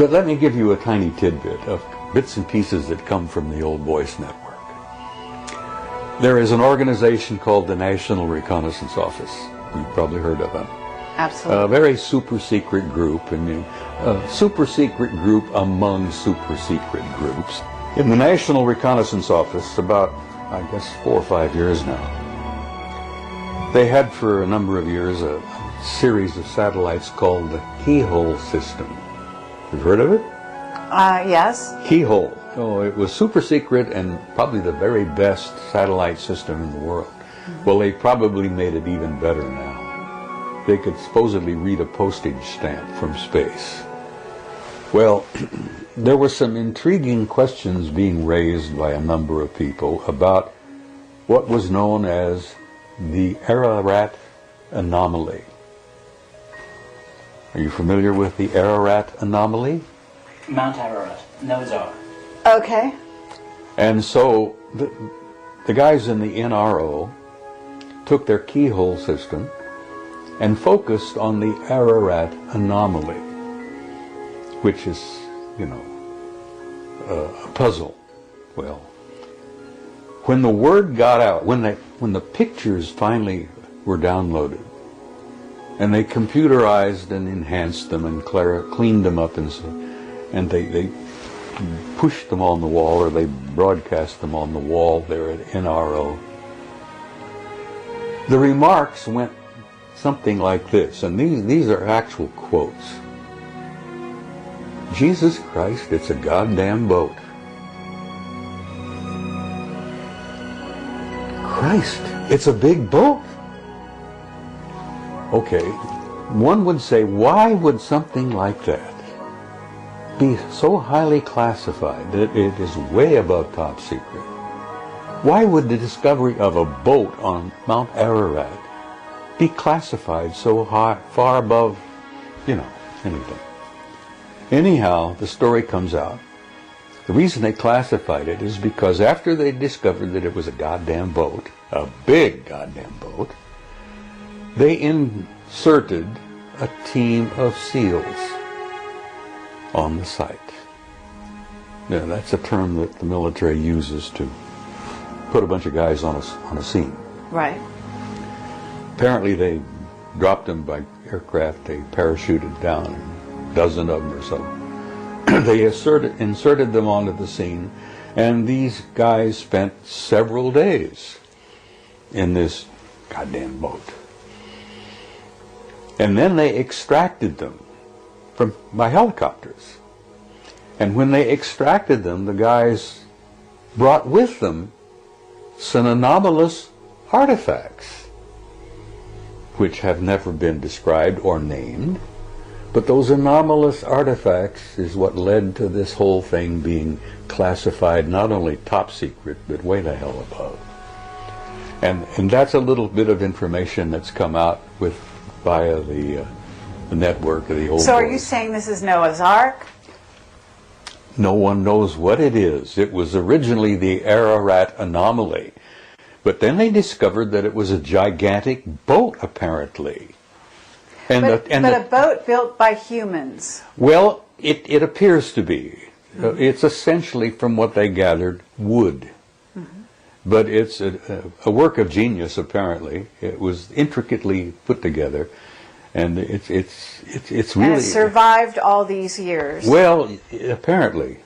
But let me give you a tiny tidbit of bits and pieces that come from the Old Voice Network. There is an organization called the National Reconnaissance Office. You've probably heard of them. Absolutely. A very super secret group, and a super secret group among super secret groups. In the National Reconnaissance Office, about, I guess, 4 or 5 years now, they had for a number of years a series of satellites called the Keyhole system. You've heard of it? Yes. Keyhole. Oh, it was super secret and probably the very best satellite system in the world. Mm-hmm. Well, they probably made it even better now. They could supposedly read a postage stamp from space. Well, there were some intriguing questions being raised by a number of people about what was known as the Ararat anomaly. Are you familiar with the Ararat anomaly? Mount Ararat, Noah's Ark. Okay. And so the guys in the NRO took their keyhole system and focused on the Ararat anomaly, which is, you know, a puzzle. Well, when the word got out, when the pictures finally were downloaded, and they computerized and enhanced them and cleaned them up, and they pushed them on the wall, or they broadcast them on the wall there at NRO. The remarks went something like this, and these are actual quotes. Jesus Christ, it's a goddamn boat. Christ, it's a big boat. Okay, one would say, why would something like that be so highly classified that it is way above top secret? Why would the discovery of a boat on Mount Ararat be classified so high, far above, you know, anything? Anyhow, the story comes out. The reason they classified it is because after they discovered that it was a goddamn boat, a big goddamn boat, they inserted a team of SEALs on the site. Yeah, that's a term that the military uses to put a bunch of guys on a scene. Right. Apparently they dropped them by aircraft. They parachuted down, a dozen of them or so. They inserted them onto the scene, and these guys spent several days in this goddamn boat. And then they extracted them by helicopters. And when they extracted them, the guys brought with them some anomalous artifacts, which have never been described or named. But those anomalous artifacts is what led to this whole thing being classified not only top secret, but way the hell above. And that's a little bit of information that's come out via the network of the old. So are you saying this is Noah's Ark? No one knows what it is. It was originally the Ararat anomaly. But then they discovered that it was a gigantic boat, apparently. But a boat built by humans. Well, it appears to be. Mm-hmm. It's essentially, from what they gathered, wood. Mm-hmm. But it's a work of genius, apparently. It was intricately put together. And it's really... And it survived all these years. Well, apparently.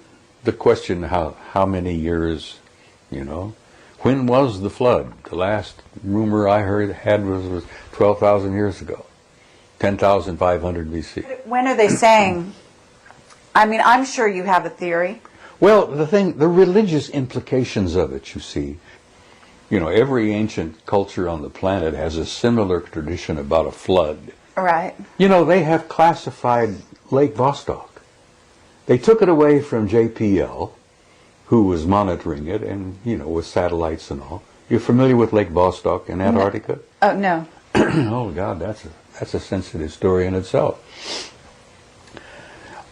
The question, how many years, you know? When was the flood? The last rumor I had was 12,000 years ago. 10,500 BC. When are they saying? I mean, I'm sure you have a theory. Well, the religious implications of it, you see. You know, every ancient culture on the planet has a similar tradition about a flood. Right. You know, they have classified Lake Vostok. They took it away from JPL, who was monitoring it, and, you know, with satellites and all. You're familiar with Lake Vostok in Antarctica? Oh, no. Oh, God, that's a sensitive story in itself.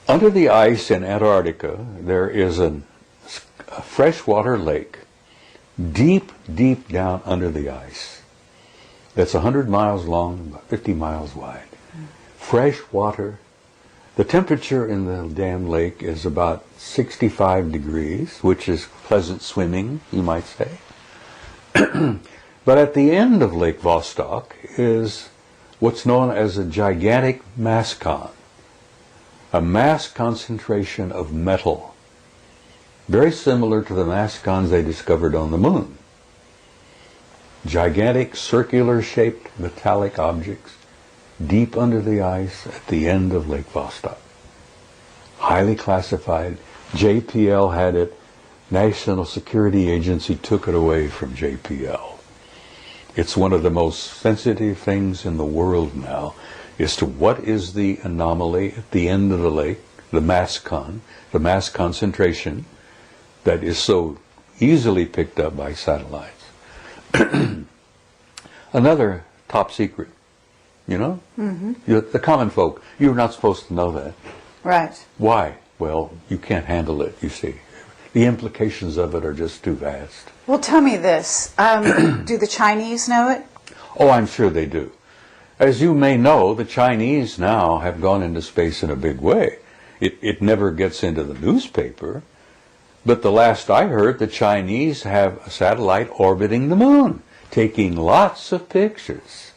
Under the ice in Antarctica, there is a freshwater lake deep, deep down under the ice. That's 100 miles long, about 50 miles wide. Fresh water, The temperature in the damn lake is about 65 degrees, which is pleasant swimming, you might say. But at the end of Lake Vostok is what's known as a gigantic mass con, a mass concentration of metal, very similar to the mass cons they discovered on the moon. Gigantic circular-shaped metallic objects deep under the ice at the end of Lake Vostok. Highly classified. JPL had it. National Security Agency took it away from JPL. It's one of the most sensitive things in the world now as to what is the anomaly at the end of the lake, the mass concentration that is so easily picked up by satellites. Another top secret, you know? The common folk, you're not supposed to know that. Right. Why? Well, you can't handle it, you see. The implications of it are just too vast. Well, tell me this. Do the Chinese know it? Oh, I'm sure they do. As you may know, the Chinese now have gone into space in a big way. It never gets into the newspaper, but the last I heard, the Chinese have a satellite orbiting the moon, taking lots of pictures.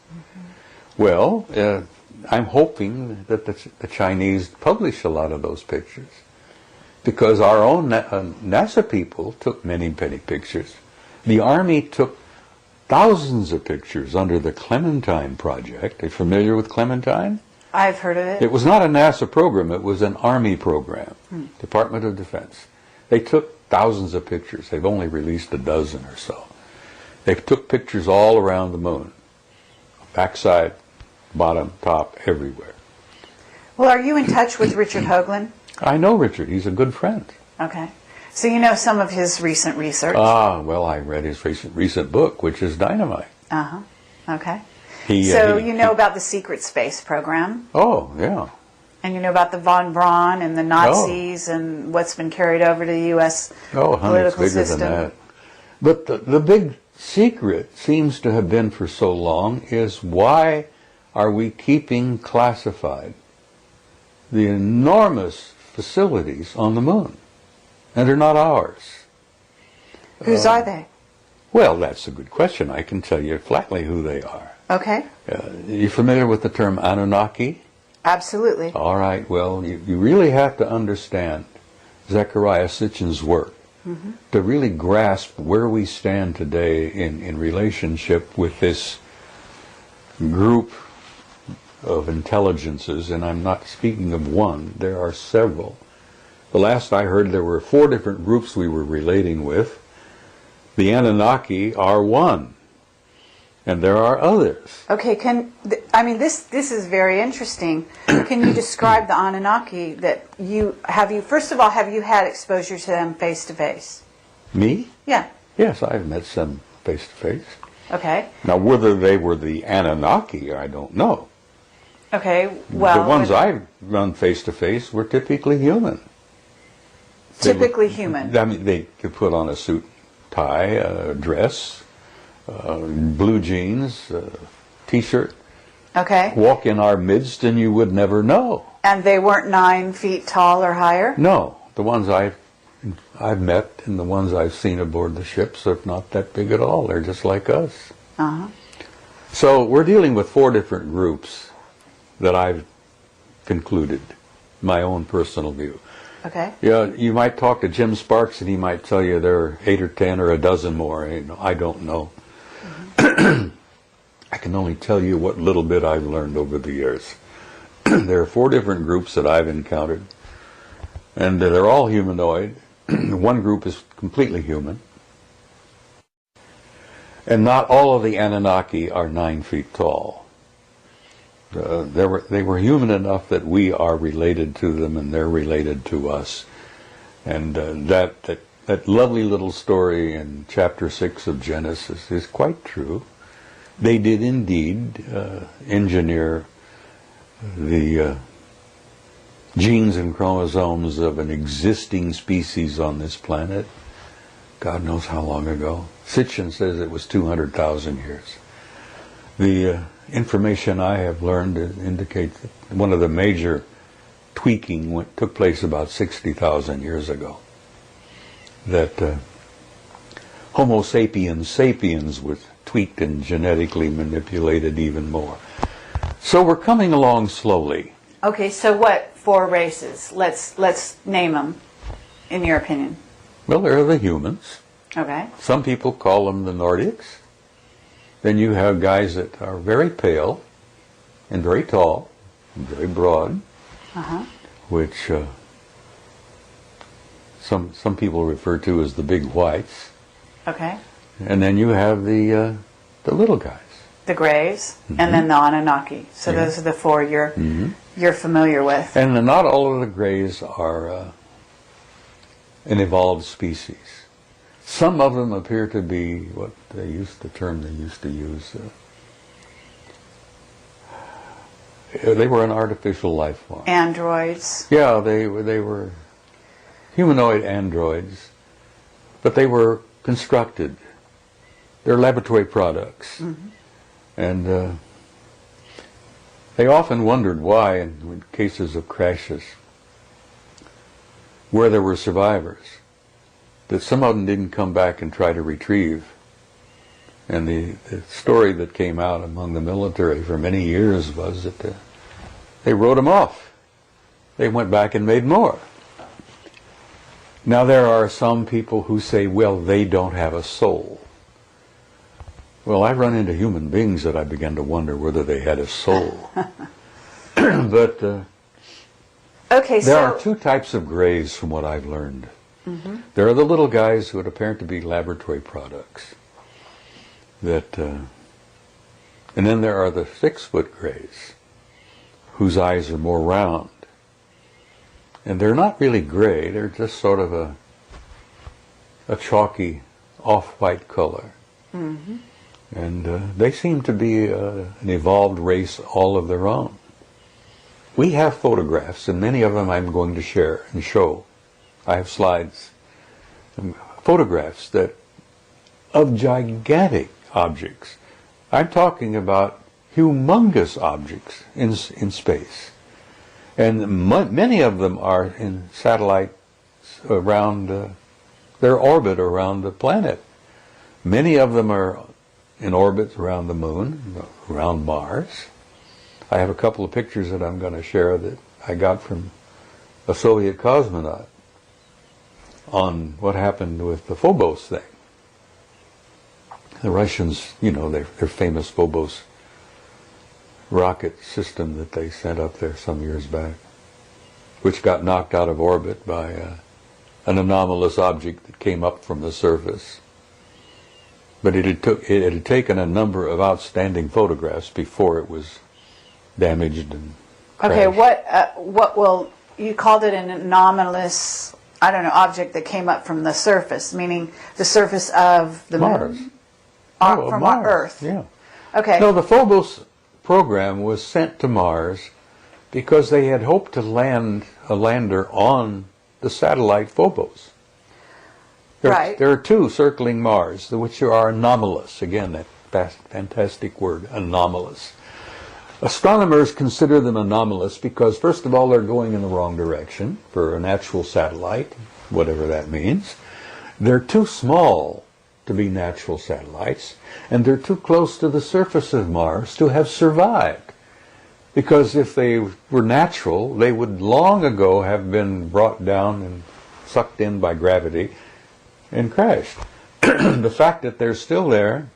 Well, I'm hoping that the Chinese publish a lot of those pictures, because our own NASA people took many pictures. The Army took thousands of pictures under the Clementine project. Are you familiar with Clementine? I've heard of it. It was not a NASA program, it was an Army program, Department of Defense. They took thousands of pictures. They've only released a dozen or so. They took pictures all around the moon, backside, bottom, top, everywhere. Well, are you in touch with Richard Hoagland? I know Richard. He's a good friend. Okay. So you know some of his recent research? Ah, well, I read his recent book, which is dynamite. Uh-huh. Okay. You know about the secret space program? Oh, yeah. And you know about the von Braun and the Nazis and what's been carried over to the U.S. Oh, honey, it's political bigger system? than that. But the big secret seems to have been for so long is why are we keeping classified the enormous facilities on the moon? And they're not ours. Whose are they? Well, that's a good question. I can tell you flatly who they are. Okay. You familiar with the term Anunnaki? Absolutely. All right. Well, you really have to understand Zecharia Sitchin's work to really grasp where we stand today in relationship with this group of intelligences, and I'm not speaking of one. There are several. The last I heard, there were 4 different groups we were relating with. The Anunnaki are one, and there are others. Okay, this is very interesting. Can you describe the Anunnaki that first of all, have you had exposure to them face to face? Me? Yeah. Yes, I've met some face to face. Okay. Now, whether they were the Anunnaki, I don't know. Okay, well... The ones I've run face to face were typically human. Typically human. I mean, they could put on a suit, tie, a dress, blue jeans, T-shirt. Okay. Walk in our midst and you would never know. And they weren't 9 feet tall or higher? No. The ones I've met and the ones I've seen aboard the ships are not that big at all. They're just like us. Uh-huh. So we're dealing with 4 different groups that I've concluded, my own personal view. Okay. Yeah, you might talk to Jim Sparks and he might tell you there are 8 or 10 or a dozen more. I don't know. I can only tell you what little bit I've learned over the years. There are 4 different groups that I've encountered, and they're all humanoid. One group is completely human. And not all of the Anunnaki are 9 feet tall. They were human enough that we are related to them and they're related to us. And that lovely little story in chapter 6 of Genesis is quite true. They did indeed engineer the genes and chromosomes of an existing species on this planet. God knows how long ago. Sitchin says it was 200,000 years. The information I have learned indicates that one of the major tweaking took place about 60,000 years ago. That Homo sapiens sapiens was tweaked and genetically manipulated even more. So we're coming along slowly. Okay, so what 4 races? Let's name them, in your opinion. Well, there are the humans. Okay. Some people call them the Nordics. Then you have guys that are very pale and very tall and very broad, which some people refer to as the big whites. Okay. And then you have the little guys. The Greys, and then the Anunnaki. So those are the 4 you're familiar with. And not all of the Greys are an evolved species. Some of them appear to be what they used to use. They were an artificial life form. Androids. Yeah, they were humanoid androids, but they were constructed. They're laboratory products. And they often wondered why, in cases of crashes, where there were survivors, that some of them didn't come back and try to retrieve. And the story that came out among the military for many years was that they wrote them off. They went back and made more. Now there are some people who say, well, they don't have a soul. Well, I run into human beings that I began to wonder whether they had a soul. But Okay, there are 2 types of Greys from what I've learned. There are the little guys who would appear to be laboratory products. And then there are the 6-foot Greys, whose eyes are more round. And they're not really gray, they're just sort of a chalky, off-white color. And they seem to be an evolved race all of their own. We have photographs, and many of them I'm going to share and show. I have slides, photographs of gigantic objects. I'm talking about humongous objects in space. And many of them are in satellites around their orbit around the planet. Many of them are in orbits around the moon, around Mars. I have a couple of pictures that I'm going to share that I got from a Soviet cosmonaut on what happened with the Phobos thing. The Russians, their famous Phobos rocket system that they sent up there some years back, which got knocked out of orbit by an anomalous object that came up from the surface. But it had taken a number of outstanding photographs before it was damaged and crashed. Okay, what will you called it an anomalous, object that came up from the surface, meaning the surface of the Mars. moon? From Mars. Earth. Yeah. Okay. No, the Phobos program was sent to Mars because they had hoped to land a lander on the satellite Phobos. Right. There are 2 circling Mars, which are anomalous. Again, that fantastic word, anomalous. Astronomers consider them anomalous because, first of all, they're going in the wrong direction for a natural satellite, whatever that means. They're too small to be natural satellites, and they're too close to the surface of Mars to have survived. Because if they were natural, they would long ago have been brought down and sucked in by gravity and crashed. The fact that they're still there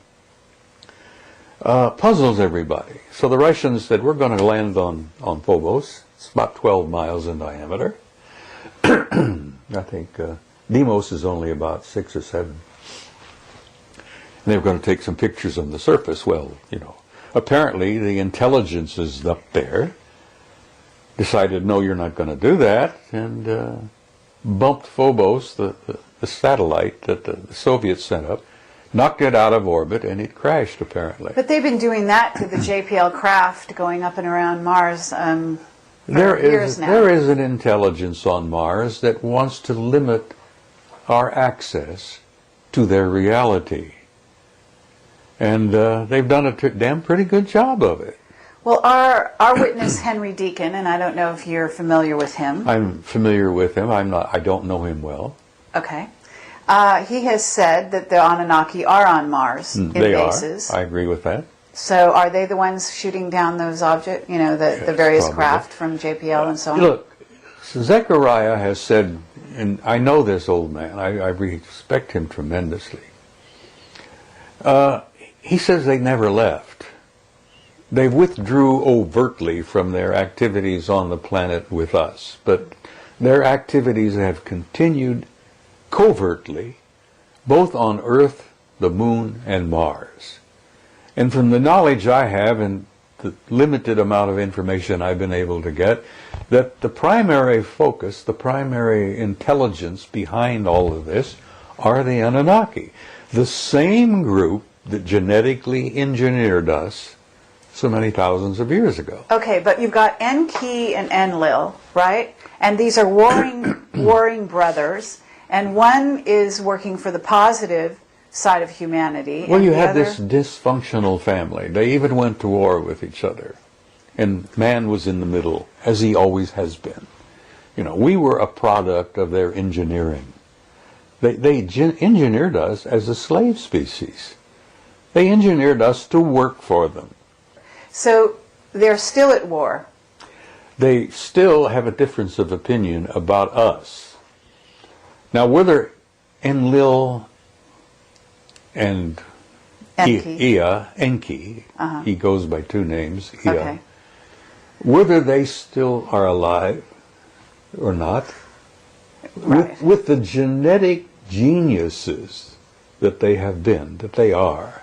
puzzles everybody. So the Russians said, we're going to land on Phobos. It's about 12 miles in diameter. I think Deimos is only about 6 or 7. And they were going to take some pictures on the surface. Well, apparently the intelligences up there decided, no, you're not going to do that, and bumped Phobos, the satellite that the Soviets sent up, knocked it out of orbit, and it crashed, apparently. But they've been doing that to the JPL craft going up and around Mars for years now. There is an intelligence on Mars that wants to limit our access to their reality. And they've done a damn pretty good job of it. Well, our witness Henry Deacon, and I don't know if you're familiar with him. I'm familiar with him. I don't know him well. Okay. He has said that the Anunnaki are on Mars in They bases. are. I agree with that. So are they the ones shooting down those objects, you know, the various probably. craft from JPL and so on? Look, Zechariah has said, and I know this old man, I respect him tremendously. He says they never left. They withdrew overtly from their activities on the planet with us, but their activities have continued covertly, both on Earth, the Moon, and Mars. And from the knowledge I have and the limited amount of information I've been able to get, that the primary focus, the primary intelligence behind all of this are the Anunnaki. The same group that genetically engineered us so many thousands of years ago. Okay, but you've got Enki and Enlil, right? And these are warring brothers, and one is working for the positive side of humanity. Well, and you the had other... this dysfunctional family. They even went to war with each other. And man was in the middle, as he always has been. You know, we were a product of their engineering. They engineered us as a slave species. They engineered us to work for them. So they're still at war. They still have a difference of opinion about us. Now, whether Enlil and Enki, he goes by two names, Okay. whether they still are alive or not, Right. with the genetic geniuses that they have been, that they are,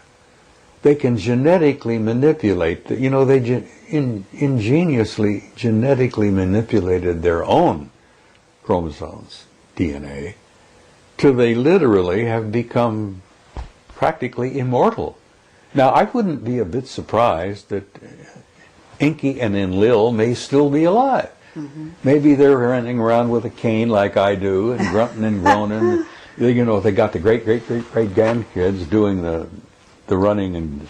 they can genetically manipulate, you know, they ingeniously genetically manipulated their own chromosomes, DNA, till they literally have become practically immortal. Now, I wouldn't be a bit surprised that Enki and Enlil may still be alive. Mm-hmm. Maybe they're running around with a cane like I do, and grunting and groaning. You know, they got the great grandkids doing the running, and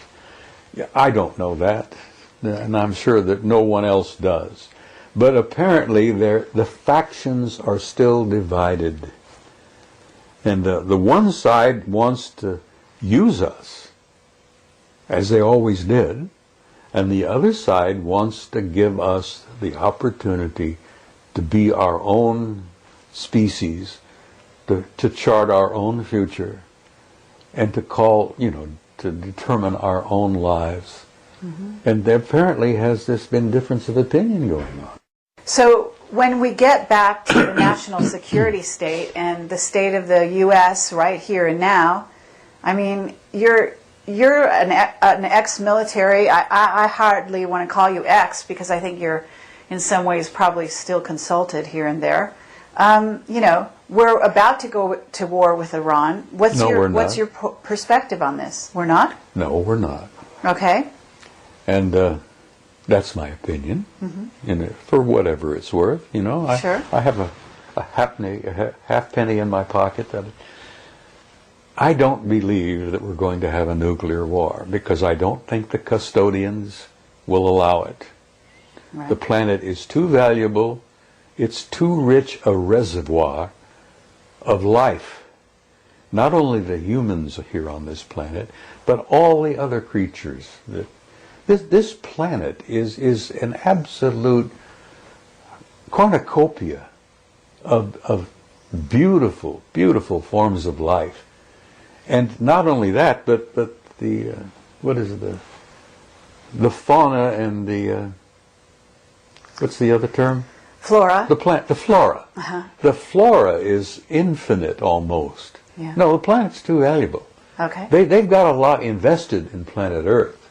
I don't know that, and I'm sure that no one else does. But apparently, the factions are still divided, and the one side wants to use us, as they always did, and the other side wants to give us the opportunity to be our own species, to chart our own future, and to call, you know, to determine our own lives. Mm-hmm. And there apparently has this been difference of opinion going on. So when we get back to the national security state and the state of the U.S. right here and now, I mean, you're an ex-military. I hardly want to call you ex because I think you're in some ways probably still consulted here and there. You know, we're about to go to war with Iran. What's your perspective on this? We're not? No, we're not. Okay. And that's my opinion. Mm-hmm. And for whatever it's worth, you know. Sure. I have a half penny in my pocket that I don't believe that we're going to have a nuclear war, because I don't think the custodians will allow it. Right. The planet is too valuable. It's too rich a reservoir of life. Not only the humans here on this planet, but all the other creatures. This planet is an absolute cornucopia of beautiful, beautiful forms of life. And not only that, but the the fauna and the what's the other term? Flora. The flora. Uh-huh. The flora is infinite almost. Yeah. No, the planet's too valuable. Okay. They've got a lot invested in planet Earth,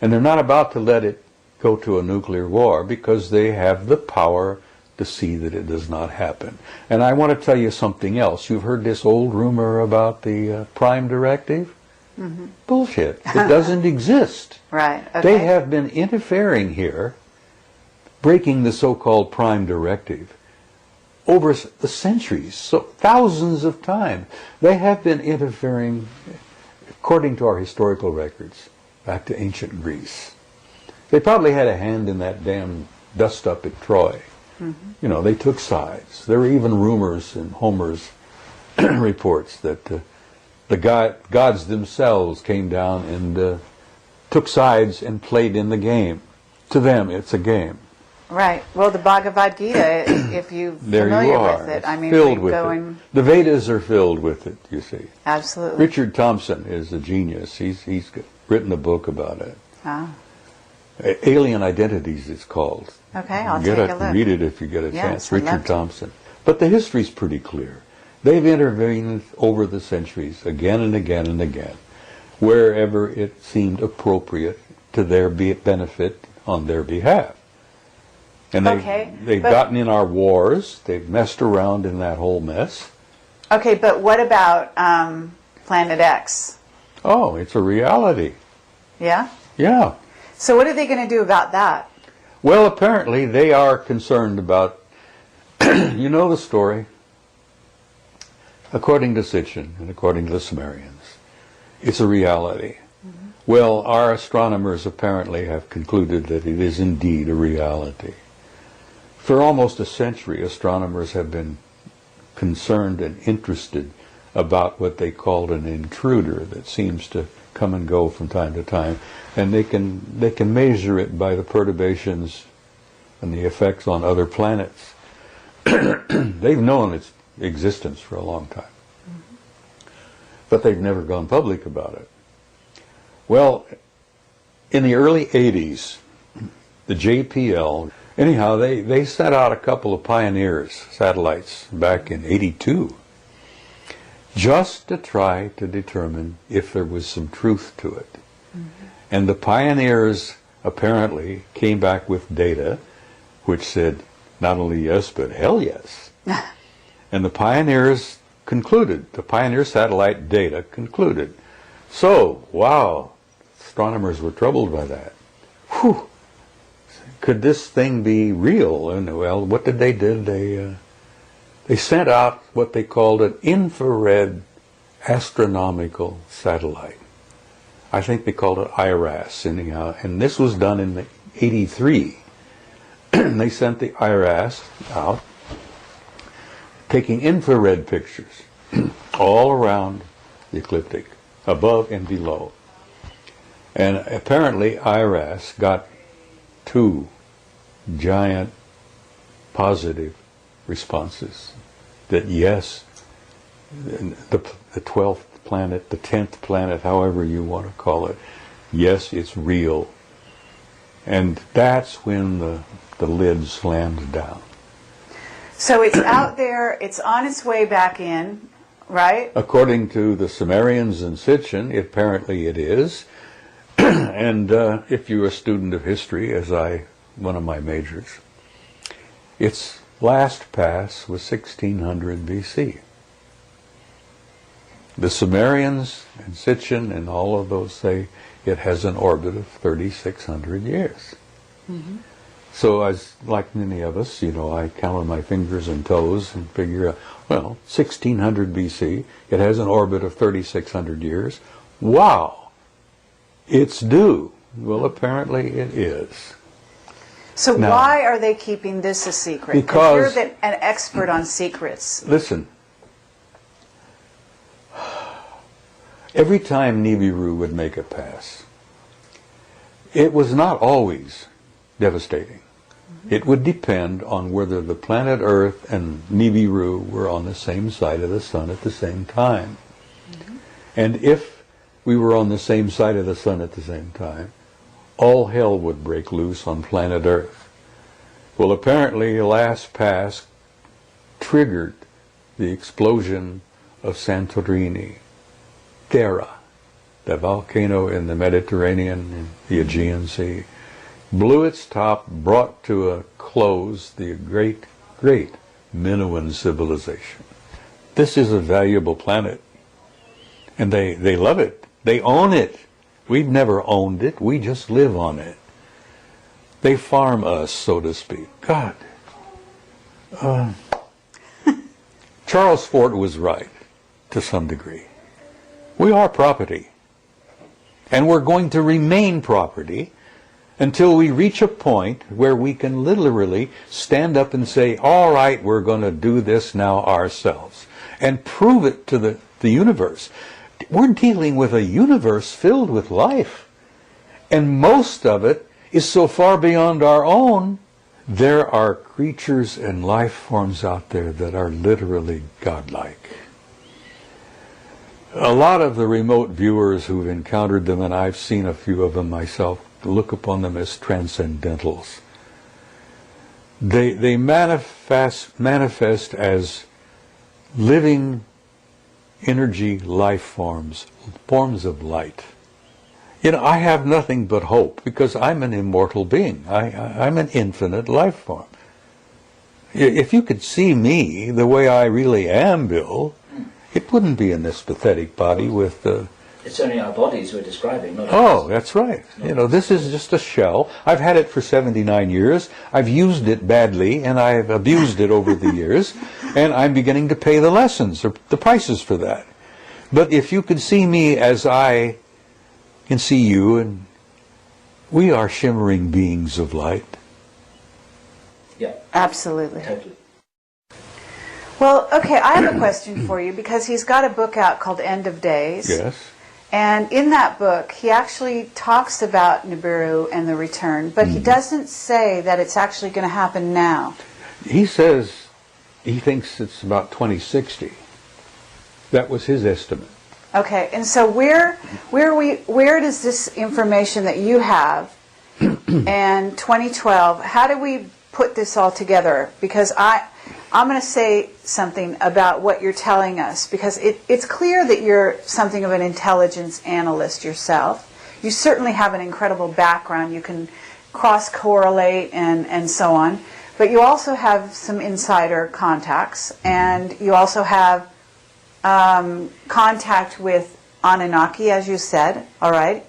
and they're not about to let it go to a nuclear war because they have the power to see that it does not happen. And I want to tell you something else. You've heard this old rumor about the Prime Directive? Mm-hmm. Bullshit. It doesn't exist. Right. Okay. They have been interfering here, breaking the so-called Prime Directive over the centuries, so thousands of times. They have been interfering, according to our historical records, back to ancient Greece. They probably had a hand in that damn dust-up at Troy. You know, they took sides. There were even rumors in Homer's reports that the gods themselves came down and took sides and played in the game. To them, it's a game. Right. Well, the Bhagavad Gita, if you're familiar with it, I mean, filled with go it. and The Vedas are filled with it, you see. absolutely. Richard Thompson is a genius. He's written a book about it. Ah. Alien Identities, it's called. Okay, I'll Get take it, a look. read it if you get a Yes, chance. I'd love Richard to. Thompson. But the history's pretty clear. They've intervened over the centuries again and again and again, wherever it seemed appropriate to their benefit on their behalf. And they've but- gotten in our wars. They've messed around in that whole mess. Okay, but what about Planet X? Oh, it's a reality. Yeah? Yeah. So what are they going to do about that? Well, apparently they are concerned about, you know the story, according to Sitchin and according to the Sumerians, it's a reality. Well, our astronomers apparently have concluded that it is indeed a reality. For almost a century, astronomers have been concerned and interested about what they called an intruder that seems to come and go from time to time, and they can measure it by the perturbations and the effects on other planets. They've known its existence for a long time, but they've never gone public about it. Well, in the early 80s, the JPL, anyhow, they sent out a couple of Pioneers satellites back in '82 just to try to determine if there was some truth to it. And the Pioneers apparently came back with data which said not only yes, but hell yes. And the Pioneers concluded, the Pioneer satellite data concluded. So, wow, astronomers were troubled by that. Whew. Could this thing be real? And well, what did they do? They sent out what they called an infrared astronomical satellite. I think they called it IRAS anyhow, and this was done in '83. They sent the IRAS out, taking infrared pictures all around the ecliptic, above and below. And apparently IRAS got 2 giant positive responses that yes, the 12th planet, the 10th planet, however you want to call it, yes, it's real. And that's when the lid slammed down. So it's out there, it's on its way back in, right? According to the Sumerians and Sitchin, apparently it is. And if you're a student of history, as one of my majors, its last pass was 1600 BC. The Sumerians and Sitchin and all of those say it has an orbit of 3,600 years. So as like many of us, I count on my fingers and toes and figure out, well, 1600 BC, it has an orbit of 3,600 years. Wow! It's due. Well, apparently it is. So Now, why are they keeping this a secret? Because- you're an expert on secrets. Listen, every time Nibiru would make a pass, it was not always devastating. It would depend on whether the planet Earth and Nibiru were on the same side of the sun at the same time. And if we were on the same side of the sun at the same time, all hell would break loose on planet Earth. Well, apparently the last pass triggered the explosion of Santorini, Thera, the volcano in the Mediterranean and the Aegean Sea, blew its top, brought to a close the great, great Minoan civilization. This is a valuable planet, and they love it. They own it. We've never owned it. We just live on it. They farm us, so to speak. God. Charles Fort was right, to some degree. We are property. And we're going to remain property until we reach a point where we can literally stand up and say, all right, we're going to do this now ourselves, and prove it to the universe. We're dealing with a universe filled with life, and most of it is so far beyond our own. There are creatures and life forms out there that are literally godlike. A lot of the remote viewers who've encountered them, and I've seen a few of them myself, look upon them as transcendentals. They manifest as living energy life forms of light. You know, I have nothing but hope because I'm an immortal being. I'm an infinite life form. If you could see me the way I really am, Bill, it wouldn't be in this pathetic body with It's only our bodies we're describing, not Oh, us. that's right. You know, this is just a shell. I've had it for 79 years. I've used it badly, and I've abused it over the years, and I'm beginning to pay the lessons, or the prices for that. But if you could see me as I can see you, and we are shimmering beings of light. Yeah, Absolutely. totally. Well, okay, I have a question for you because he's got a book out called End of Days. Yes. And in that book, he actually talks about Nibiru and the return, but he doesn't say that it's actually going to happen now. He says he thinks it's about 2060. That was his estimate. Okay, and so where does this information that you have and 2012, how do we put this all together? Because I'm going to say something about what you're telling us, because it's clear that you're something of an intelligence analyst yourself. You certainly have an incredible background. You can cross-correlate and so on. But you also have some insider contacts, and you also have contact with Anunnaki, as you said, all right?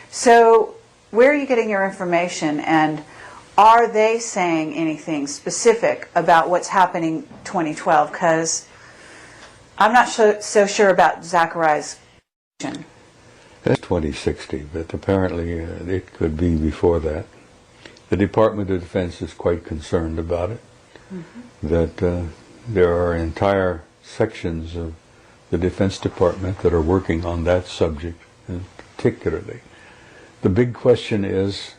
So where are you getting your information, and are they saying anything specific about what's happening 2012? Because I'm not so sure about Zachariah's question. That's 2060, but apparently it could be before that. The Department of Defense is quite concerned about it, that there are entire sections of the Defense Department that are working on that subject, particularly. The big question is,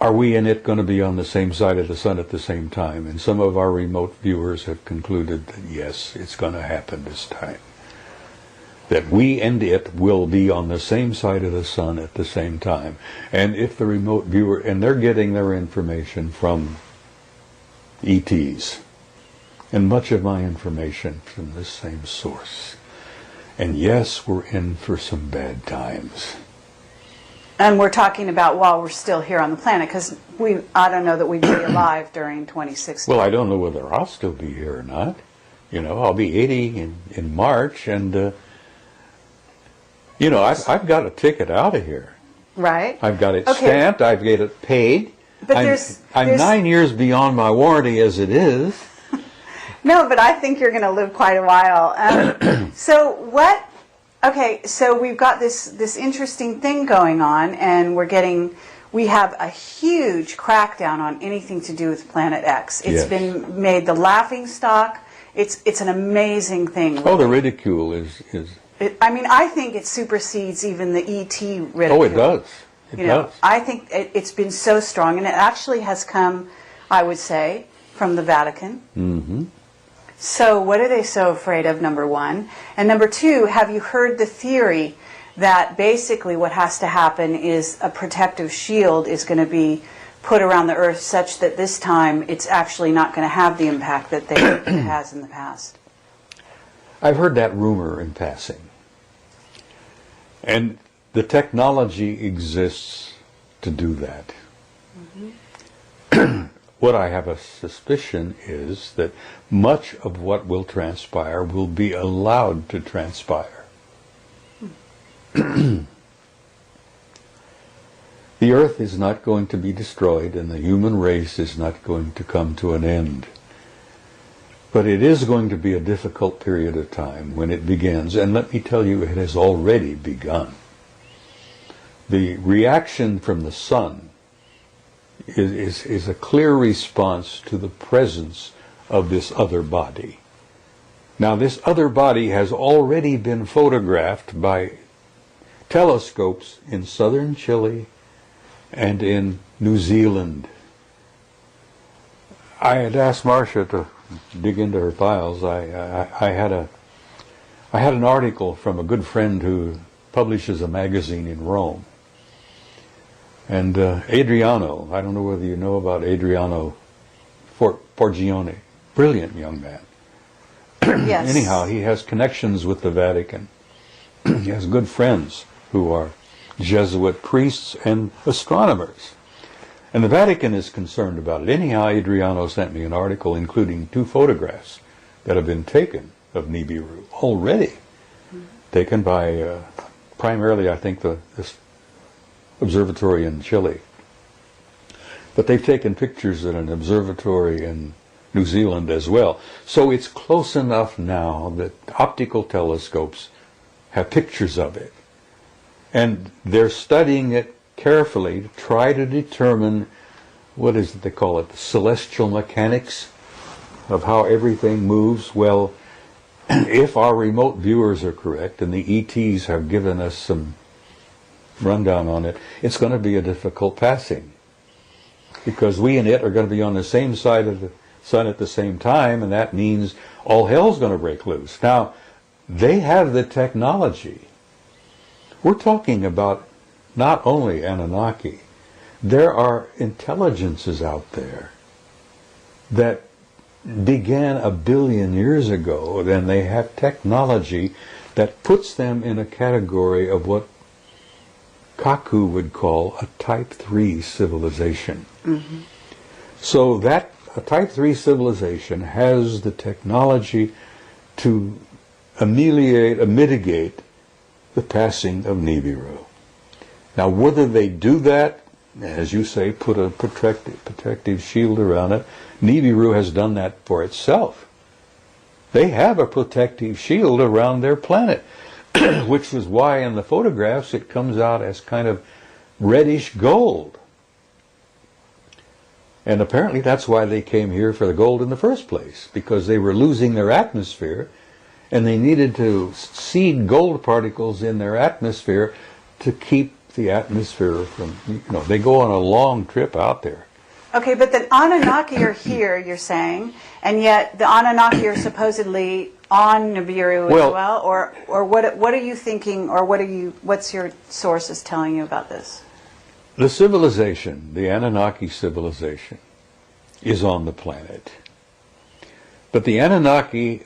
are we in it going to be on the same side of the sun at the same time? And some of our remote viewers have concluded that yes, it's going to happen this time. That we and it will be on the same side of the sun at the same time. And if the remote viewer, and they're getting their information from ETs, and much of my information from the same source. And yes, we're in for some bad times. And we're talking about while we're still here on the planet, because I don't know that we'd be alive during 2060. Well, I don't know whether I'll still be here or not. You know, I'll be 80 in March, and, you know, I've got a ticket out of here. Right. I've got it Okay. stamped, I've got it paid. But I'm 9 years beyond my warranty as it is. No, but I think you're going to live quite a while. So we've got this interesting thing going on, and we have a huge crackdown on anything to do with Planet X. It's Yes. been made the laughing stock. It's an amazing thing. Oh, the ridicule is I think it supersedes even the ET ridicule. oh, it does. It does. I think it's been so strong, and it actually has come, I would say, from the Vatican. Mm-hmm. So what are they so afraid of, number one? And number two, have you heard the theory that basically what has to happen is a protective shield is going to be put around the Earth such that this time it's actually not going to have the impact that it has in the past? I've heard that rumor in passing. And the technology exists to do that. What I have a suspicion is that much of what will transpire will be allowed to transpire. The Earth is not going to be destroyed, and the human race is not going to come to an end. But it is going to be a difficult period of time when it begins, and let me tell you, it has already begun. The reaction from the sun is a clear response to the presence of this other body. Now, this other body has already been photographed by telescopes in southern Chile and in New Zealand. I had asked Marcia to dig into her files. I had an article from a good friend who publishes a magazine in Rome. And Adriano, I don't know whether you know about Adriano Forgione, brilliant young man. Yes. Anyhow, he has connections with the Vatican. He has good friends who are Jesuit priests and astronomers. And the Vatican is concerned about it. Anyhow, Adriano sent me an article including 2 photographs that have been taken of Nibiru already, taken by primarily, I think, this observatory in Chile. But they've taken pictures at an observatory in New Zealand as well. So it's close enough now that optical telescopes have pictures of it. And they're studying it carefully to try to determine, what is it they call it, the celestial mechanics of how everything moves. Well, if our remote viewers are correct, and the ETs have given us some rundown on it, it's going to be a difficult passing. Because we and it are going to be on the same side of the sun at the same time, and that means all hell's going to break loose. Now, they have the technology. We're talking about not only Anunnaki. There are intelligences out there that began 1 billion years ago, then they have technology that puts them in a category of what Kaku would call a Type 3 civilization. Mm-hmm. So that a Type 3 civilization has the technology to mitigate the passing of Nibiru. Now, whether they do that, as you say, put a protective shield around it, Nibiru has done that for itself. They have a protective shield around their planet, which is why in the photographs it comes out as kind of reddish gold. And apparently that's why they came here for the gold in the first place, because they were losing their atmosphere, and they needed to seed gold particles in their atmosphere to keep the atmosphere from, they go on a long trip out there. Okay, but the Anunnaki are here, you're saying, and yet the Anunnaki are supposedly on Nibiru as well, or what are you thinking, or what's your sources telling you about this? The civilization, the Anunnaki civilization, is on the planet. But the Anunnaki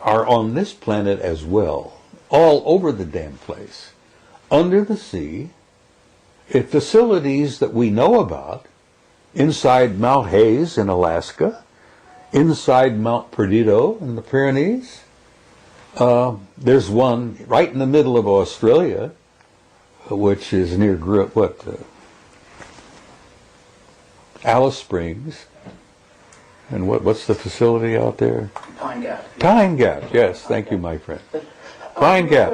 are on this planet as well, all over the damn place, under the sea, at facilities that we know about, inside Mount Hayes in Alaska, inside Mount Perdido in the Pyrenees. There's one right in the middle of Australia, which is near Alice Springs. And what's the facility out there? Pine Gap. Pine Gap, yes. Thank you, my friend. Pine Gap.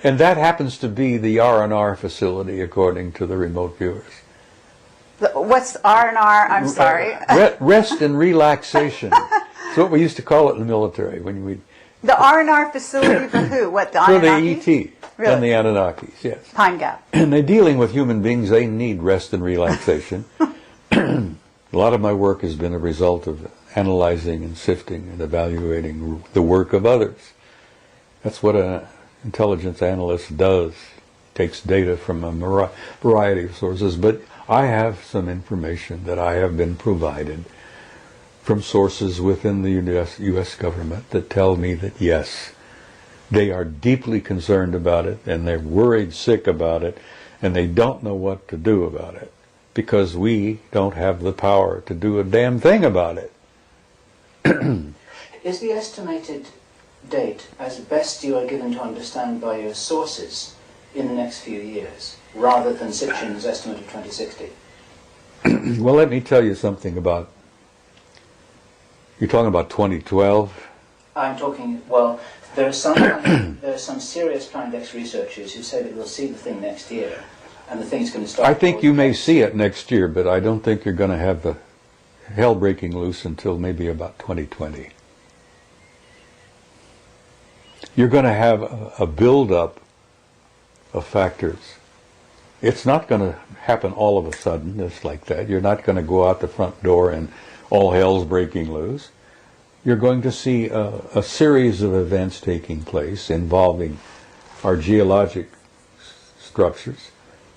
And that happens to be the R&R facility, according to the remote viewers. What's R&R? I'm sorry. Rest and relaxation. It's what we used to call it in the military when we. The R&R facility for who? What, the Anunnaki? For the ET Really? and the Anunnakis, yes. Pine Gap. And they're dealing with human beings. They need rest and relaxation. A lot of my work has been a result of analyzing and sifting and evaluating the work of others. That's what an intelligence analyst does. Takes data from a variety of sources. But I have some information that I have been provided from sources within the U.S. government that tell me that, yes, they are deeply concerned about it, and they're worried sick about it, and they don't know what to do about it, because we don't have the power to do a damn thing about it. Is the estimated date, as best you are given to understand by your sources, in the next few years, rather than Sitchin's estimate of 2060? Well, let me tell you something about... You're talking about 2012? I'm talking, well, there are some serious Planet X researchers who say that we'll see the thing next year. and the thing's going to start. I think you may see it next year, but I don't think you're going to have the hell breaking loose until maybe about 2020. You're going to have a build-up of factors. It's not going to happen all of a sudden, just like that. You're not going to go out the front door and all hell's breaking loose. You're going to see a series of events taking place involving our geologic structures.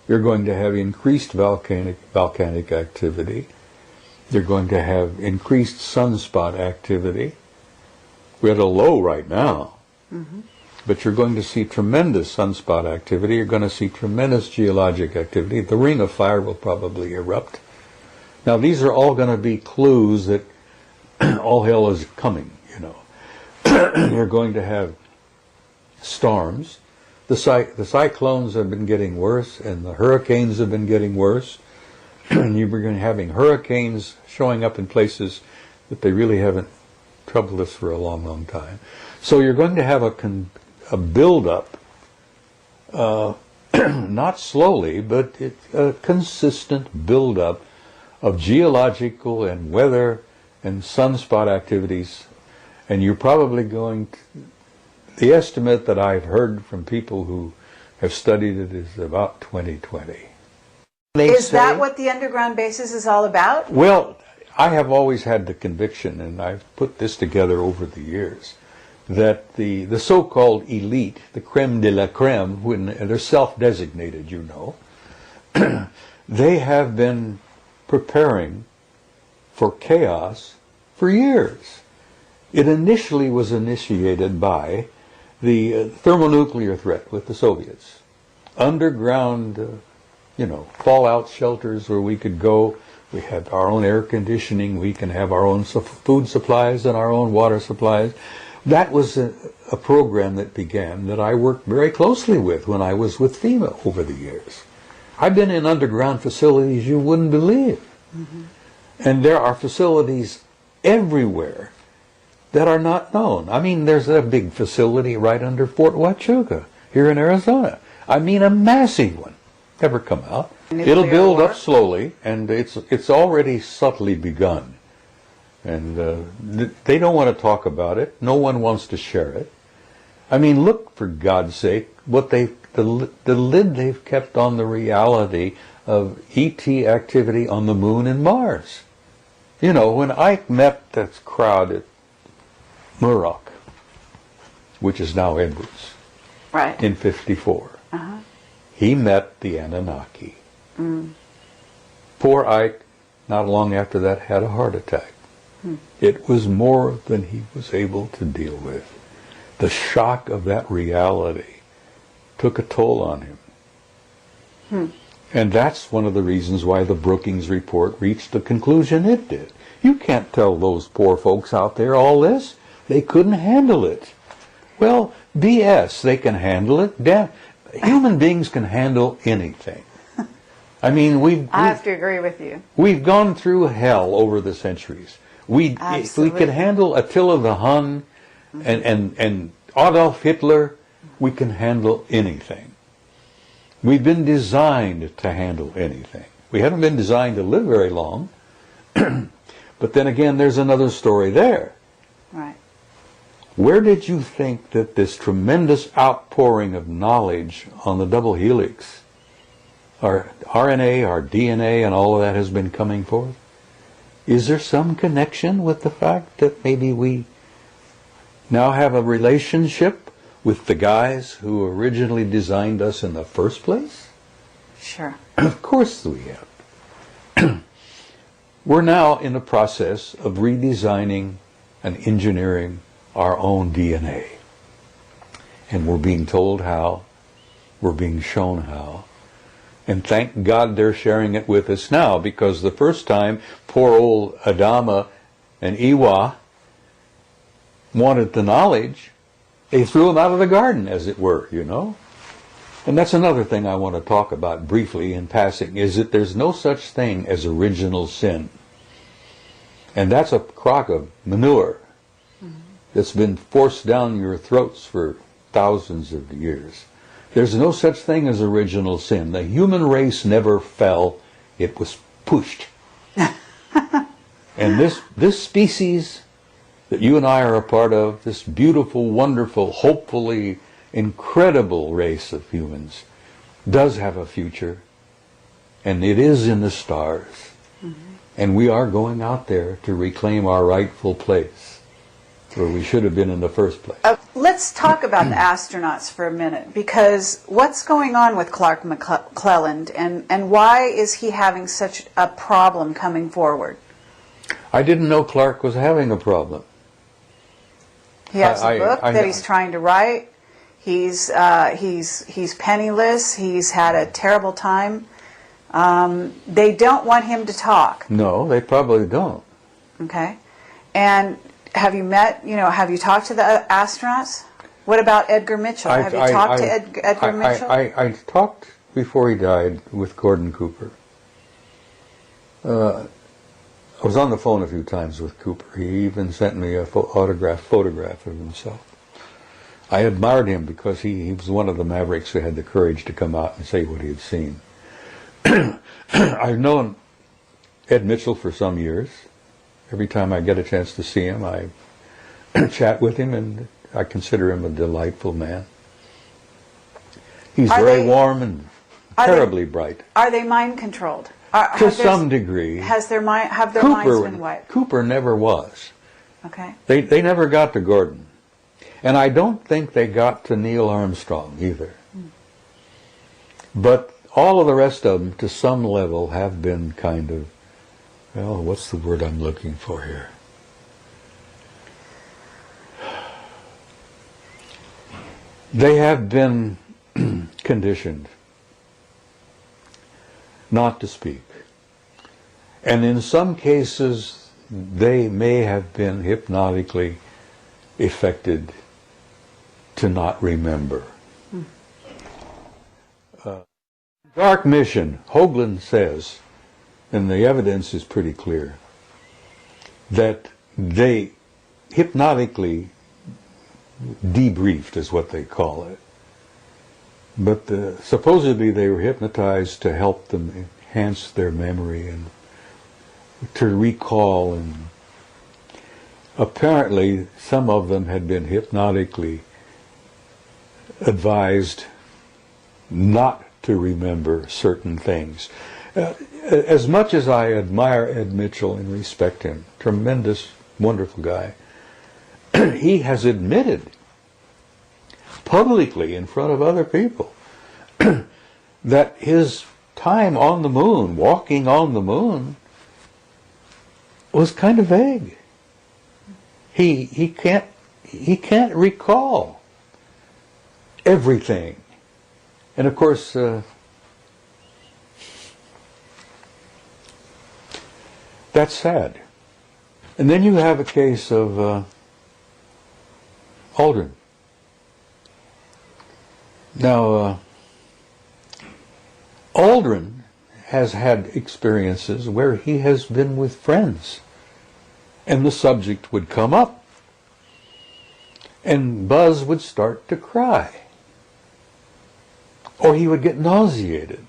You're going to have increased volcanic activity. You're going to have increased sunspot activity. We're at a low right now. Mm-hmm. But you're going to see tremendous sunspot activity. You're going to see tremendous geologic activity. The ring of fire will probably erupt. Now, these are all going to be clues that all hell is coming, you know. You're going to have storms. The cyclones have been getting worse, and the hurricanes have been getting worse. And you're going to be having hurricanes showing up in places that they really haven't troubled us for a long, long time. So you're going to have a build-up, not slowly, but a consistent build-up of geological and weather and sunspot activities. And you're probably going to, the estimate that I've heard from people who have studied it is about 2020. Is that what the underground bases is all about? Well, I have always had the conviction, and I've put this together over the years, that the so-called elite, the creme de la creme, when they're self-designated, you know, they have been preparing for chaos for years. It initially was initiated by the thermonuclear threat with the Soviets. Underground, fallout shelters where we could go. We had our own air conditioning. We can have our own food supplies and our own water supplies. That was a program that began that I worked very closely with when I was with FEMA over the years. I've been in underground facilities you wouldn't believe. Mm-hmm. And there are facilities everywhere that are not known. I mean, there's a big facility right under Fort Huachuca here in Arizona. I mean, a massive one. Never come out. It'll build up slowly, and it's already subtly begun. And they don't want to talk about it. No one wants to share it. I mean, look, for God's sake, what the lid they've kept on the reality of ET activity on the moon and Mars. You know, when Ike met that crowd at Muroc, which is now Edwards, right, in '54, he met the Anunnaki. Mm. Poor Ike, not long after that, had a heart attack. It was more than he was able to deal with. The shock of that reality took a toll on him. And that's one of the reasons why the Brookings report reached the conclusion it did. You can't tell those poor folks out there all this. They couldn't handle it. Well, BS, they can handle it. Damn, human beings can handle anything. I mean, I have to agree with you. We've gone through hell over the centuries. If we could handle Attila the Hun and Adolf Hitler, we can handle anything. We've been designed to handle anything. We haven't been designed to live very long. But then again, there's another story there. Right. Where did you think that this tremendous outpouring of knowledge on the double helix, our RNA, our DNA, and all of that has been coming forth? Is there some connection with the fact that maybe we now have a relationship with the guys who originally designed us in the first place? Sure. Of course we have. We're now in the process of redesigning and engineering our own DNA. And we're being told how. We're being shown how. And thank God they're sharing it with us now, because the first time poor old Adama and Iwa wanted the knowledge, they threw him out of the garden, as it were, you know. And that's another thing I want to talk about briefly in passing, is that there's no such thing as original sin. And that's a crock of manure that's been forced down your throats for thousands of years. There's no such thing as original sin. The human race never fell. It was pushed. And this species that you and I are a part of, this beautiful, wonderful, hopefully incredible race of humans, does have a future. And it is in the stars. Mm-hmm. And we are going out there to reclaim our rightful place, where we should have been in the first place. Let's talk about the astronauts for a minute, because what's going on with Clark McClelland, and why is he having such a problem coming forward? I didn't know Clark was having a problem. He has a book that he's trying to write. He's penniless. He's had a terrible time. They don't want him to talk. No, they probably don't. Okay. And have you talked to the astronauts? What about Edgar Mitchell? Have you talked to Edgar Mitchell? I talked before he died with Gordon Cooper. I was on the phone a few times with Cooper. He even sent me a autographed photograph of himself. I admired him because he was one of the mavericks who had the courage to come out and say what he had seen. I've known Ed Mitchell for some years. Every time I get a chance to see him, I chat with him, and I consider him a delightful man. He's very warm and terribly bright. Are they mind controlled? To some degree. Have their minds been wiped? Cooper never was. Okay. They never got to Gordon. And I don't think they got to Neil Armstrong either. But all of the rest of them, to some level, have been kind of, well, what's the word I'm looking for here? They have been conditioned not to speak. And in some cases, they may have been hypnotically affected to not remember. Dark mission, Hoagland says, and the evidence is pretty clear, that they hypnotically debriefed, is what they call it. But supposedly they were hypnotized to help them enhance their memory and to recall, and apparently some of them had been hypnotically advised not to remember certain things. As much as I admire Ed Mitchell and respect him, tremendous, wonderful guy, he has admitted publicly in front of other people that his time on the moon, walking on the moon, was kind of vague. He can't recall everything. And of course, that's sad. And then you have a case of Aldrin. Now, Aldrin has had experiences where he has been with friends, and the subject would come up, and Buzz would start to cry, or he would get nauseated.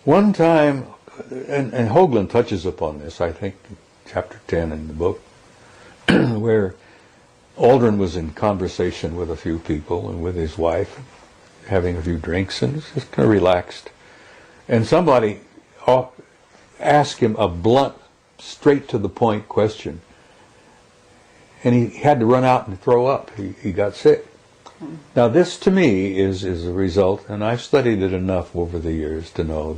One time, and Hoagland touches upon this, I think, in chapter 10 in the book, where Aldrin was in conversation with a few people and with his wife, having a few drinks, and was just kind of relaxed. And somebody asked him a blunt, straight to the point question, and he had to run out and throw up. He got sick. Now this to me is a result, and I've studied it enough over the years to know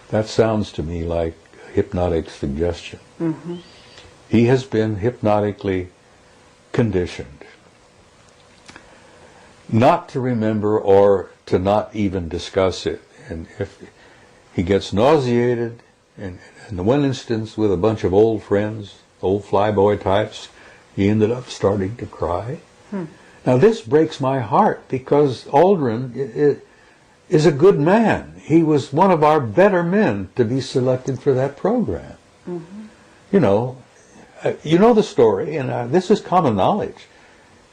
that sounds to me like hypnotic suggestion. Mm-hmm. He has been hypnotically conditioned not to remember or to not even discuss it. And if he gets nauseated, and in the one instance with a bunch of old friends, old flyboy types, he ended up starting to cry. Now this breaks my heart, because Aldrin is a good man. He was one of our better men to be selected for that program. Mm-hmm. You know the story, and this is common knowledge.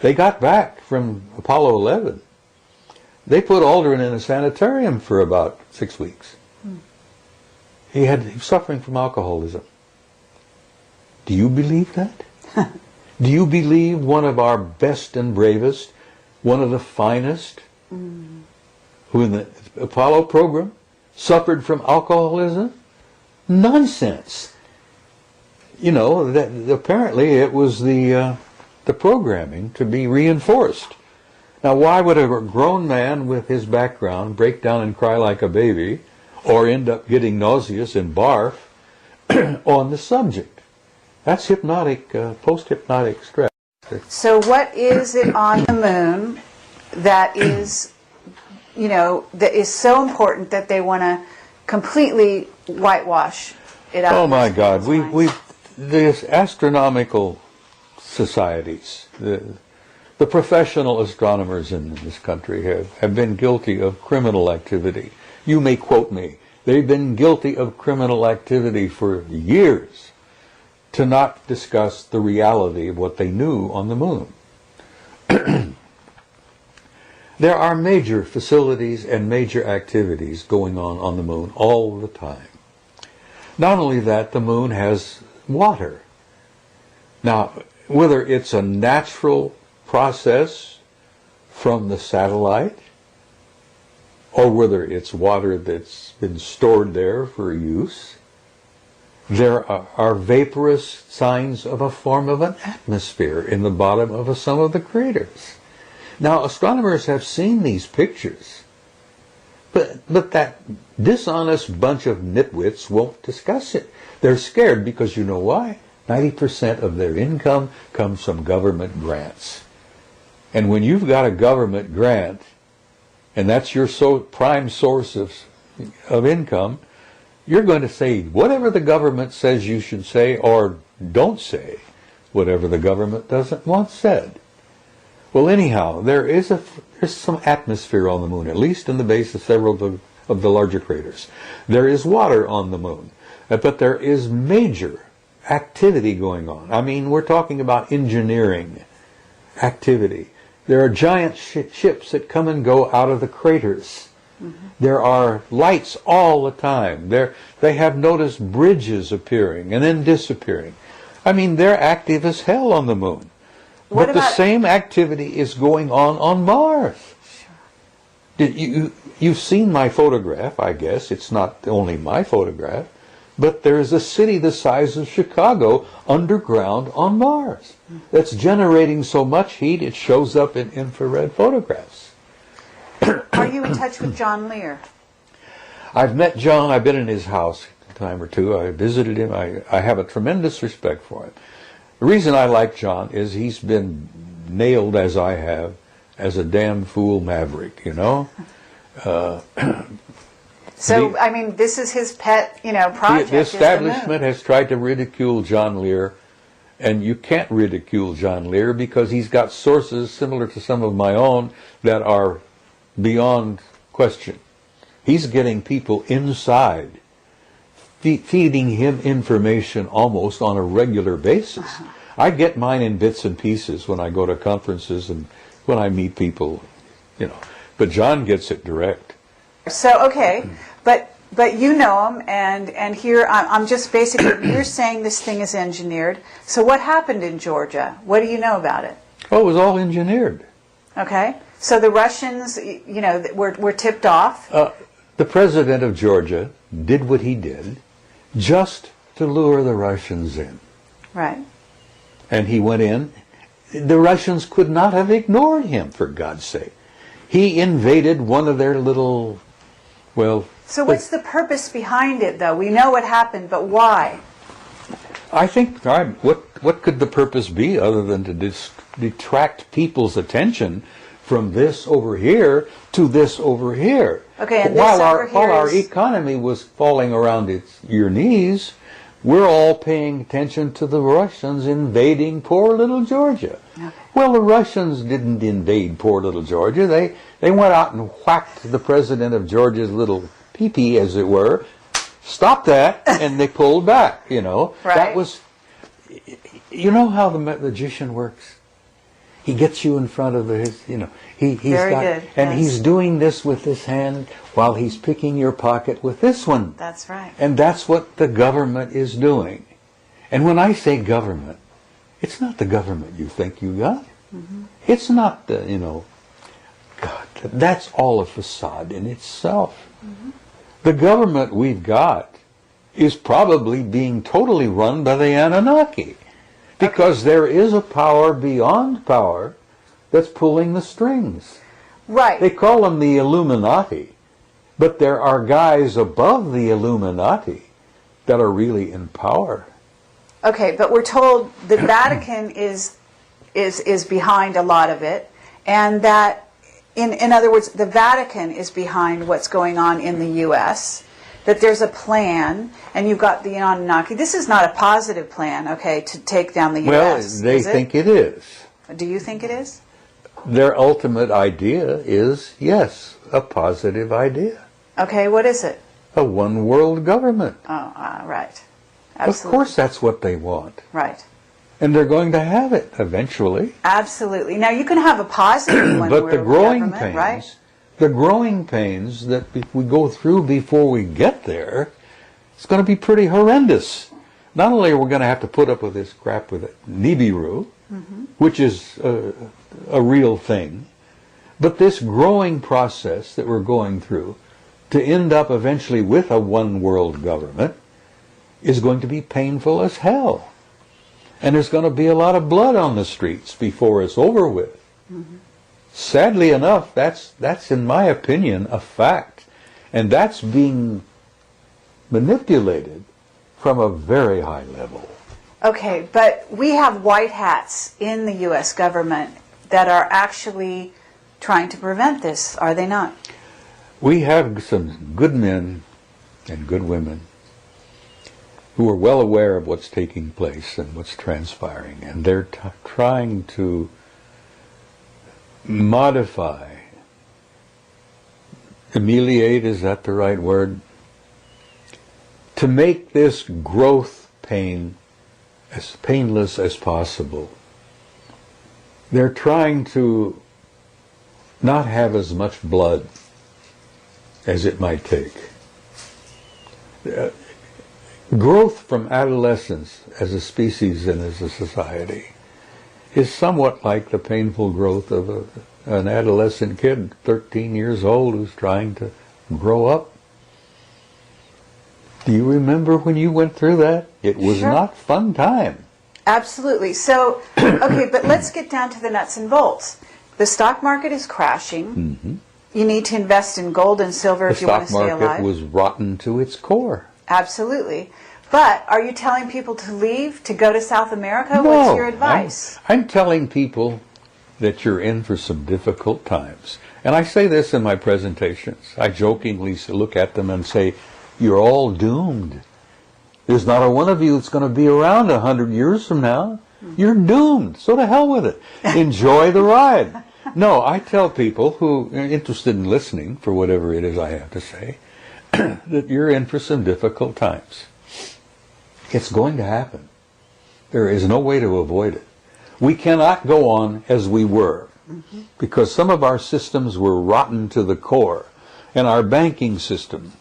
They got back from Apollo 11, They put Aldrin in a sanitarium for about 6 weeks. He was suffering from alcoholism. Do you believe that? Do you believe one of our best and bravest, one of the finest, who in the Apollo program suffered from alcoholism? Nonsense. You know, that apparently it was the programming to be reinforced. Now, why would a grown man with his background break down and cry like a baby, or end up getting nauseous and barf on the subject? That's hypnotic, post-hypnotic stress. So what is it on the moon that is, you know, that is so important that they want to completely whitewash it out? Oh my God, these astronomical societies, the professional astronomers in this country have been guilty of criminal activity. You may quote me. They've been guilty of criminal activity for years to not discuss the reality of what they knew on the moon. There are major facilities and major activities going on the moon all the time. Not only that, the moon has water. Now, whether it's a natural process from the satellite, or whether it's water that's been stored there for use, there are vaporous signs of a form of an atmosphere in the bottom of some of the craters. Now, astronomers have seen these pictures, but that dishonest bunch of nitwits won't discuss it. They're scared because you know why? 90% of their income comes from government grants. And when you've got a government grant, and that's your prime source of income, you're going to say whatever the government says you should say, or don't say whatever the government doesn't want said. Well, anyhow, there's some atmosphere on the moon, at least in the base of several of the larger craters. There is water on the moon, but there is major activity going on. I mean, we're talking about engineering activity. There are giant ships that come and go out of the craters. There are lights all the time. They have noticed bridges appearing and then disappearing. I mean, they're active as hell on the moon. But the same activity is going on Mars. Sure. You've seen my photograph, I guess. It's not only my photograph. But there is a city the size of Chicago underground on Mars that's generating so much heat it shows up in infrared photographs. Are you in touch with John Lear? I've met John. I've been in his house a time or two. I visited him. I have a tremendous respect for him. The reason I like John is he's been nailed, as I have, as a damn fool maverick, you know? So, I mean, this is his pet, project. The establishment has tried to ridicule John Lear, and you can't ridicule John Lear because he's got sources similar to some of my own that are beyond question. He's getting people inside, feeding him information almost on a regular basis. I get mine in bits and pieces when I go to conferences and when I meet people, but John gets it direct. So, okay, but you know him, and here I'm just basically, you're saying this thing is engineered. So what happened in Georgia? What do you know about it? Oh, it was all engineered. Okay, so the Russians, were tipped off? The president of Georgia did what he did just to lure the Russians in. Right. And he went in. The Russians could not have ignored him, for God's sake. He invaded one of their little, So what's the purpose behind it, though? We know what happened, but why? I think, what could the purpose be other than to detract people's attention from this over here to this over here? Okay, and while our economy was falling around your knees, we're all paying attention to the Russians invading poor little Georgia. Okay. Well, the Russians didn't invade poor little Georgia. They went out and whacked the president of Georgia's little pee-pee, as it were, stopped that, and they pulled back, Right. That was, you know how the magician works? He gets you in front of his, he's Very got, good, and yes. he's doing this with this hand while he's picking your pocket with this one. That's right. And that's what the government is doing. And when I say government, it's not the government you think you got. Mm-hmm. It's not the, God, that's all a facade in itself. Mm-hmm. The government we've got is probably being totally run by the Anunnaki. Because there is a power beyond power that's pulling the strings. Right. They call them the Illuminati, but there are guys above the Illuminati that are really in power. Okay, but we're told the Vatican is behind a lot of it, and that, in other words, the Vatican is behind what's going on in the U.S., that there's a plan, and you've got the Anunnaki. This is not a positive plan, okay, to take down the U.S. Well, they think it is. Do you think it is? Their ultimate idea is, yes, a positive idea. Okay, what is it? A one-world government. Oh, right. Absolutely. Of course that's what they want. Right. And they're going to have it eventually. Absolutely. Now, you can have a positive one. But the growing pains, right? the growing pains that we go through before we get there, it's going to be pretty horrendous. Not only are we going to have to put up with this crap with Nibiru, which is a real thing, but this growing process that we're going through to end up eventually with a one-world government is going to be painful as hell. And there's going to be a lot of blood on the streets before it's over with. Mm-hmm. Sadly enough, that's in my opinion a fact. And that's being manipulated from a very high level. Okay, but we have white hats in the U.S. government that are actually trying to prevent this, are they not? We have some good men and good women who are well aware of what's taking place and what's transpiring, and they're trying to modify, ameliorate, is that the right word? To make this growth pain as painless as possible. They're trying to not have as much blood as it might take. Growth from adolescence as a species and as a society is somewhat like the painful growth of an adolescent kid, 13 years old, who's trying to grow up. Do you remember when you went through that? It was Sure. not fun time. Absolutely. So, okay, but let's get down to the nuts and bolts. The stock market is crashing. Mm-hmm. You need to invest in gold and silver The if you want stock to stay market alive. was rotten to its core. Absolutely. But are you telling people to leave, to go to South America? What's your advice? I'm telling people that you're in for some difficult times. And I say this in my presentations. I jokingly look at them and say, you're all doomed. There's not a one of you that's going to be around 100 years from now. You're doomed. So to hell with it. Enjoy the ride. No, I tell people who are interested in listening for whatever it is I have to say, that you're in for some difficult times. It's going to happen. There is no way to avoid it. We cannot go on as we were, because some of our systems were rotten to the core, and our banking system,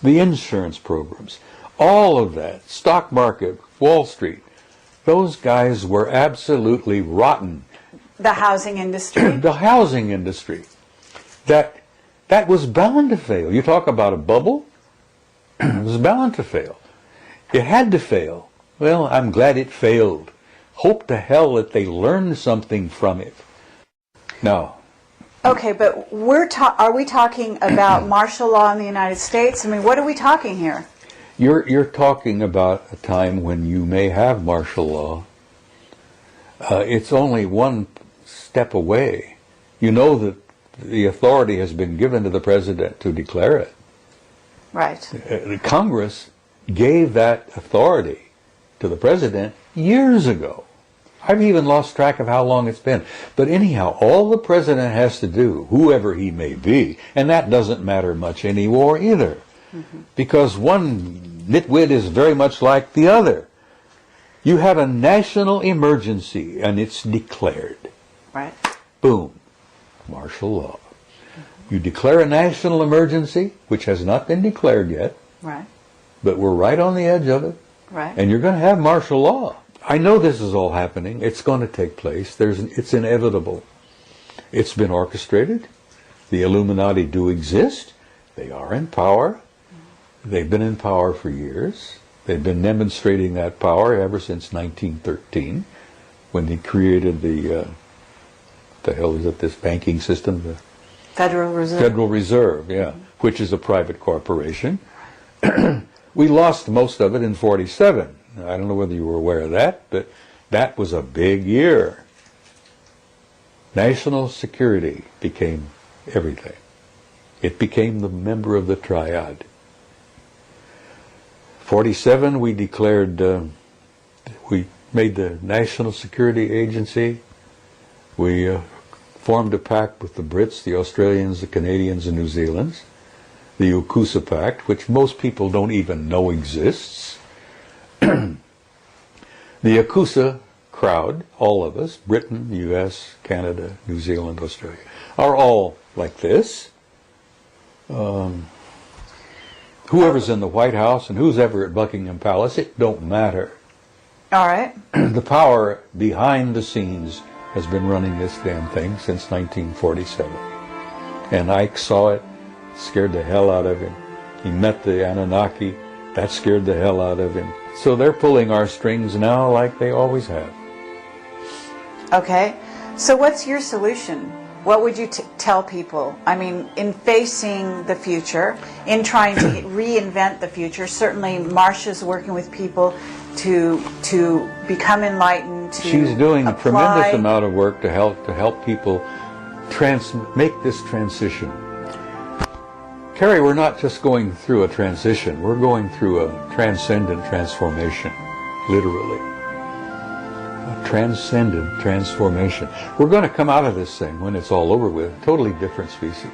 the insurance programs, all of that, stock market, Wall Street, those guys were absolutely rotten. The housing industry? The housing industry. That was bound to fail. You talk about a bubble, it was bound to fail. It had to fail. Well, I'm glad it failed. Hope to hell that they learned something from it. No. Okay, but are we talking about martial law in the United States? I mean, what are we talking here? You're talking about a time when you may have martial law. It's only one step away. You know that the authority has been given to the president to declare it. Right. The Congress gave that authority to the president years ago. I've even lost track of how long it's been. But anyhow, all the president has to do, whoever he may be, and that doesn't matter much anymore either, because one nitwit is very much like the other. You have a national emergency, and it's declared. Right. Boom. Martial law. You declare a national emergency, which has not been declared yet, Right. but we're right on the edge of it, Right. and you're going to have martial law. I know this is all happening. It's going to take place. It's inevitable. It's been orchestrated. The Illuminati do exist. They are in power. They've been in power for years. They've been demonstrating that power ever since 1913, when they created the hell is it, this banking system? The Federal Reserve. Federal Reserve, yeah, which is a private corporation. We lost most of it in 47. I don't know whether you were aware of that, but that was a big year. National security became everything. It became the member of the triad. 47, we declared, we made the National Security Agency. We formed a pact with the Brits, the Australians, the Canadians, and New Zealanders. The UKUSA Pact, which most people don't even know exists. The UKUSA crowd, all of us, Britain, US, Canada, New Zealand, Australia, are all like this. Whoever's in the White House and who's ever at Buckingham Palace, it don't matter. All right. The power behind the scenes has been running this damn thing since 1947. And Ike saw it, scared the hell out of him. He met the Anunnaki, that scared the hell out of him. So they're pulling our strings now like they always have. Okay. So what's your solution? What would you tell people? I mean, in facing the future, in trying to reinvent the future, certainly Marsha's working with people to become enlightened, to She's doing a apply. tremendous amount of work to help people make this transition. Carrie, we're not just going through a transition, we're going through a transcendent transformation, literally. A transcendent transformation. We're going to come out of this thing when it's all over with, totally different species.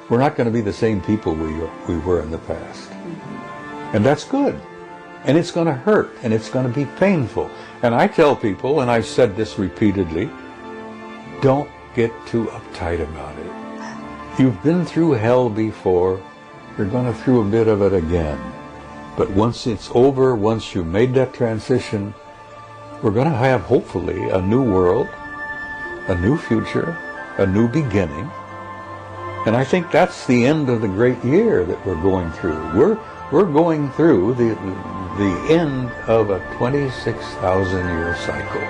We're not going to be the same people we were in the past. And that's good. And it's going to hurt, and it's going to be painful. And I tell people, and I've said this repeatedly, don't get too uptight about it. You've been through hell before, you're going to through a bit of it again. But once it's over, once you've made that transition, we're going to have, hopefully, a new world, a new future, a new beginning. And I think that's the end of the great year that we're going through. We're going through the end of a 26,000-year cycle.